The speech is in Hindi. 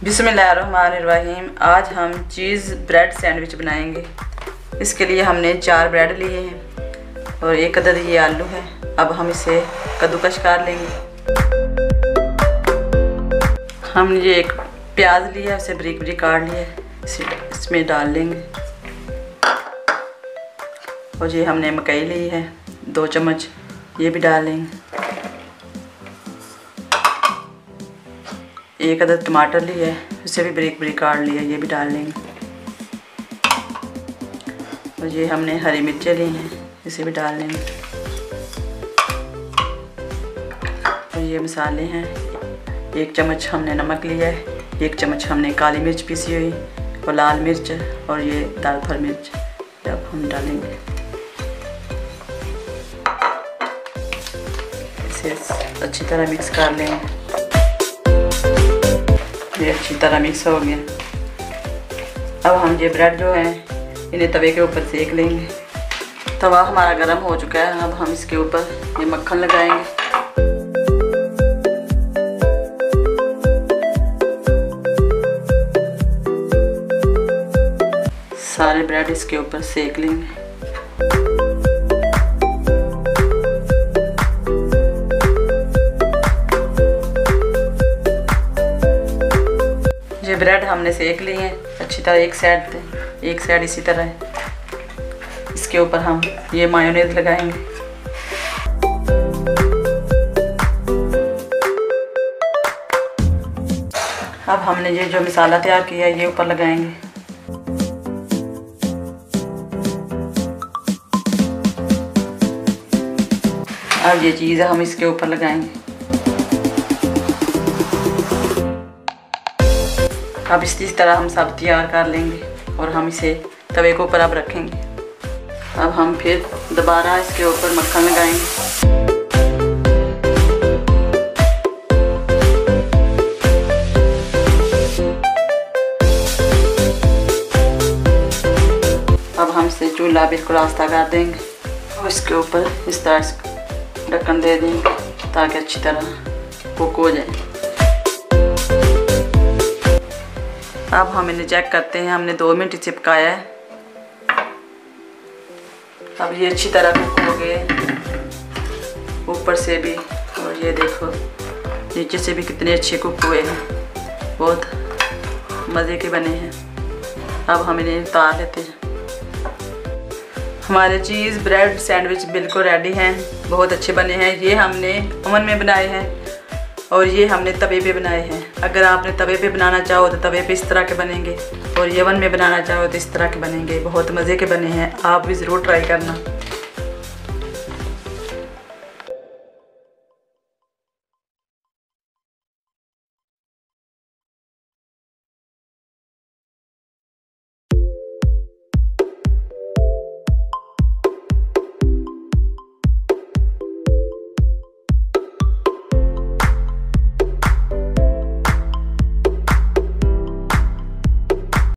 बिस्मिल्लाहिर्रहमानिर्रहीम। आज हम चीज़ ब्रेड सैंडविच बनाएंगे। इसके लिए हमने 4 ब्रेड लिए हैं और 1 अदद ये आलू है। अब हम इसे कद्दूकश कर लेंगे। हमने ये 1 प्याज लिया, उसे बारीक बारीक काट लिया, इसे इसमें डाल लेंगे। और ये हमने मकई ली है 2 चम्मच, ये भी डाल लेंगे। 1 अदद टमाटर लिया है, उसे भी बारीक बारीक काट लिया, ये भी डाल लेंगे। और ये हमने हरी मिर्चें ली हैं, इसे भी डाल लेंगे। और ये मसाले हैं, 1 चम्मच हमने नमक लिया है, 1 चम्मच हमने काली मिर्च पीसी हुई और लाल मिर्च और ये दाल भर मिर्च, अब हम डालेंगे। इसे अच्छी तरह मिक्स कर लेंगे। ये अच्छी तरह मिक्स हो गया। अब हम ये ब्रेड जो है इन्हें तवे के ऊपर सेक लेंगे। तवा हमारा गर्म हो चुका है। अब हम इसके ऊपर ये मक्खन लगाएंगे। सारे ब्रेड इसके ऊपर सेक लेंगे। ये ब्रेड हमने सेक लिए हैं अच्छी तरह, एक साइड इसी तरह है। इसके ऊपर हम ये मायोनेज़ लगाएंगे। अब हमने ये जो मसाला तैयार किया है ये ऊपर लगाएंगे। अब ये चीज़ हम इसके ऊपर लगाएंगे। अब इसी तरह हम सब तैयार कर लेंगे और हम इसे तवे के ऊपर अब रखेंगे। अब हम फिर दोबारा इसके ऊपर मक्खन लगाएंगे। अब हम इसे चूल्हा बिल्कुल आस्था कर देंगे और इसके ऊपर इस तरह से ढक्कन दे देंगे ताकि अच्छी तरह कुक हो जाए। अब हम इन्हें चेक करते हैं। हमने 2 मिनट इसे पकाया है। अब ये अच्छी तरह कुक हो गए, ऊपर से भी और ये देखो नीचे से भी कितने अच्छे कुक हुए हैं, बहुत मज़े के बने हैं। अब हम इन्हें उतार लेते हैं। हमारे चीज़ ब्रेड सैंडविच बिल्कुल रेडी हैं, बहुत अच्छे बने हैं। ये हमने ओवन में बनाए हैं और ये हमने तवे पे बनाए हैं। अगर आपने तवे पे बनाना चाहो तो तवे पे इस तरह के बनेंगे और ये ओवन में बनाना चाहो तो इस तरह के बनेंगे। बहुत मज़े के बने हैं, आप भी ज़रूर ट्राई करना।